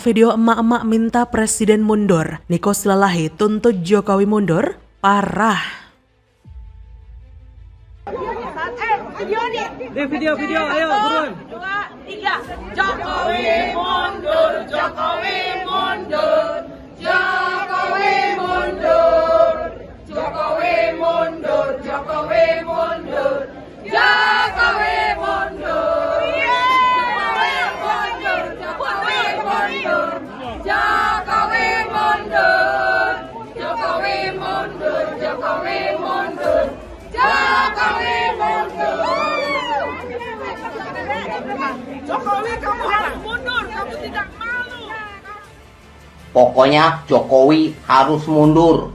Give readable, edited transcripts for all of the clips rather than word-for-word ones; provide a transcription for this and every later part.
Video emak-emak minta presiden mundur, Niko Silalahi tuntut Jokowi mundur, parah. Video, ayo buruan. 2, 3, Jokowi mundur, Jokowi mundur, Jokowi mundur, Jokowi mundur, Jokowi mundur, Jokowi mundur. Jokowi mundur, Jokowi mundur, Jokowi mundur, Jokowi mundur. Jokowi, kamu harus mundur, kamu tidak malu. Pokoknya Jokowi harus mundur,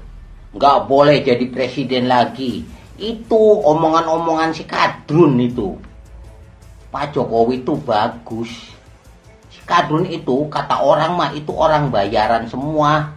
nggak boleh jadi presiden lagi. Itu omongan-omongan si Kadrun itu. Pak Jokowi itu bagus. Kadrun itu kata orang mah itu orang bayaran semua.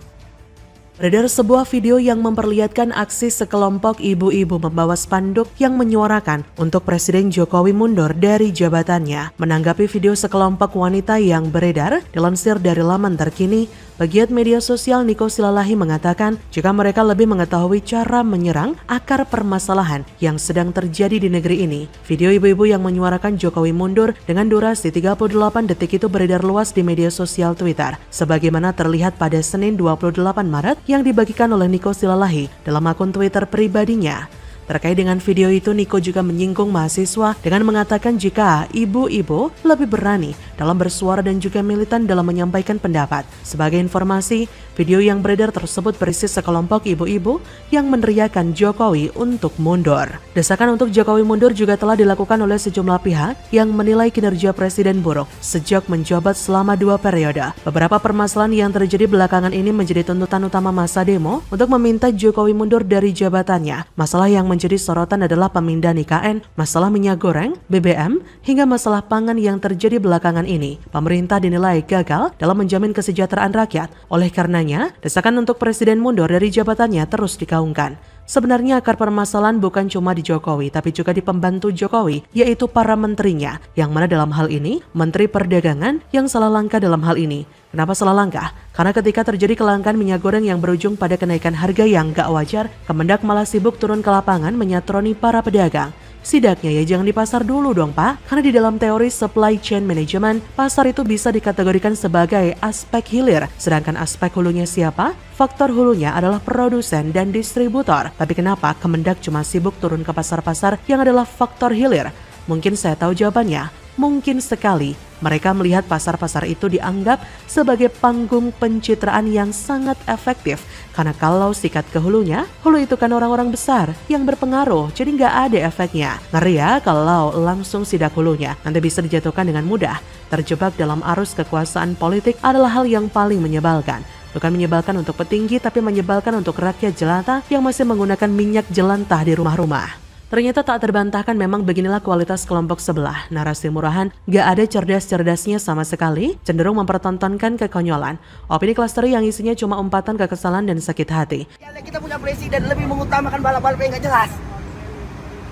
Beredar sebuah video yang memperlihatkan aksi sekelompok ibu-ibu membawa spanduk yang menyuarakan untuk Presiden Jokowi mundur dari jabatannya. Menanggapi video sekelompok wanita yang beredar, dilansir dari laman terkini, pegiat media sosial Niko Silalahi mengatakan jika mereka lebih mengetahui cara menyerang akar permasalahan yang sedang terjadi di negeri ini. Video ibu-ibu yang menyuarakan Jokowi mundur dengan durasi 38 detik itu beredar luas di media sosial Twitter, sebagaimana terlihat pada Senin 28 Maret yang dibagikan oleh Niko Silalahi dalam akun Twitter pribadinya. Terkait dengan video itu, Niko juga menyinggung mahasiswa dengan mengatakan jika ibu-ibu lebih berani dalam bersuara dan juga militan dalam menyampaikan pendapat. Sebagai informasi, video yang beredar tersebut berisi sekelompok ibu-ibu yang meneriakan Jokowi untuk mundur. Desakan untuk Jokowi mundur juga telah dilakukan oleh sejumlah pihak yang menilai kinerja Presiden buruk sejak menjabat selama 2 periode. Beberapa permasalahan yang terjadi belakangan ini menjadi tuntutan utama masa demo untuk meminta Jokowi mundur dari jabatannya. Masalah yang menjadi sorotan adalah pemindahan IKN, masalah minyak goreng, BBM, hingga masalah pangan yang terjadi belakangan ini. Pemerintah dinilai gagal dalam menjamin kesejahteraan rakyat. Oleh karenanya, desakan untuk Presiden mundur dari jabatannya terus digaungkan. Sebenarnya akar permasalahan bukan cuma di Jokowi, tapi juga di pembantu Jokowi, yaitu para menterinya, yang mana dalam hal ini, Menteri Perdagangan yang salah langkah dalam hal ini. Kenapa salah langkah? Karena ketika terjadi kelangkaan minyak goreng yang berujung pada kenaikan harga yang gak wajar, Kemendak malah sibuk turun ke lapangan menyatroni para pedagang. Sidaknya ya jangan di pasar dulu dong Pak, karena di dalam teori supply chain management, pasar itu bisa dikategorikan sebagai aspek hilir, sedangkan aspek hulunya siapa? Faktor hulunya adalah produsen dan distributor. Tapi kenapa Kemendak cuma sibuk turun ke pasar-pasar yang adalah faktor hilir? Mungkin saya tahu jawabannya. Mungkin sekali mereka melihat pasar-pasar itu dianggap sebagai panggung pencitraan yang sangat efektif. Karena kalau sikat ke hulunya, hulu itu kan orang-orang besar yang berpengaruh, jadi nggak ada efeknya. Ngeri ya kalau langsung sidak hulunya, nanti bisa dijatuhkan dengan mudah. Terjebak dalam arus kekuasaan politik adalah hal yang paling menyebalkan. Bukan menyebalkan untuk petinggi, tapi menyebalkan untuk rakyat jelata yang masih menggunakan minyak jelantah di rumah-rumah. Ternyata tak terbantahkan memang beginilah kualitas kelompok sebelah. Narasi murahan, gak ada cerdas-cerdasnya sama sekali, cenderung mempertontonkan kekonyolan. Opini klaster yang isinya cuma umpatan kekesalan dan sakit hati. Kita punya presiden lebih mengutamakan balap-balap yang gak jelas.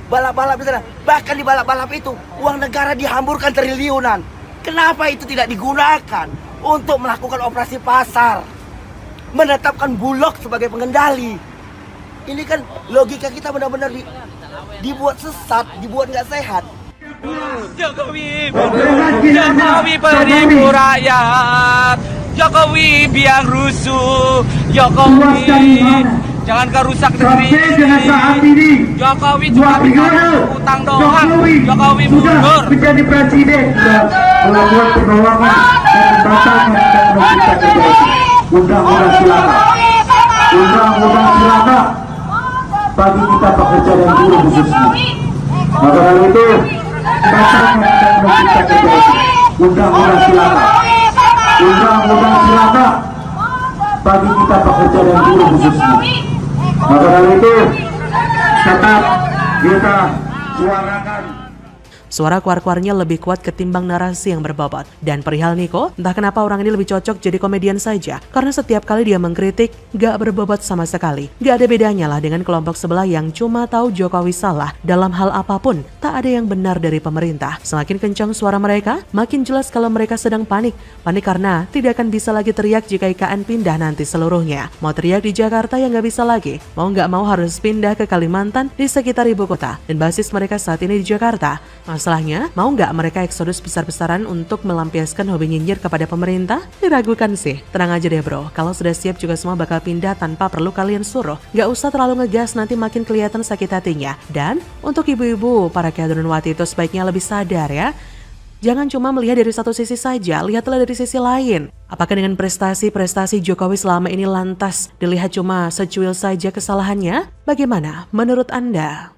Balap-balap itu, bahkan di balap-balap itu, uang negara dihamburkan triliunan. Kenapa itu tidak digunakan untuk melakukan operasi pasar? Menetapkan Bulog sebagai pengendali. Ini kan logika kita benar-benar dibuat sesat, dibuat nggak sehat. Jokowi penipu rakyat, Jokowi biang rusuh, Jokowi jangan kerusak negeri ini. Jokowi cuma utang doang, Jokowi mundur. Menjadi presiden melakukan penolakan dan pembahasan dan menciptakan undang-undang silakan. Undang-undang silakan bagi kita pekerja dan buruh khususnya. Maka hal itu bacakan dan menciptakan undang-undang silakan. Undang-undang silakan bagi kita pekerja dan buruh khususnya. Maka hal itu tetap kita suarakan. Suara keluar-keluarnya lebih kuat ketimbang narasi yang berbobot. Dan perihal Niko, entah kenapa orang ini lebih cocok jadi komedian saja. Karena setiap kali dia mengkritik, gak berbobot sama sekali. Gak ada bedanya lah dengan kelompok sebelah yang cuma tahu Jokowi salah dalam hal apapun. Tak ada yang benar dari pemerintah. Semakin kencang suara mereka, makin jelas kalau mereka sedang panik. Panik karena tidak akan bisa lagi teriak jika IKN pindah nanti seluruhnya. Mau teriak di Jakarta ya gak bisa lagi. Mau gak mau harus pindah ke Kalimantan di sekitar ibu kota. Dan basis mereka saat ini di Jakarta. Masalahnya, mau nggak mereka eksodus besar-besaran untuk melampiaskan hobi nyinyir kepada pemerintah? Diragukan sih. Tenang aja deh bro, kalau sudah siap juga semua bakal pindah tanpa perlu kalian suruh. Nggak usah terlalu ngegas, nanti makin kelihatan sakit hatinya. Dan untuk ibu-ibu, para kadrunwati itu sebaiknya lebih sadar ya. Jangan cuma melihat dari satu sisi saja, lihatlah dari sisi lain. Apakah dengan prestasi-prestasi Jokowi selama ini lantas dilihat cuma secuil saja kesalahannya? Bagaimana menurut Anda?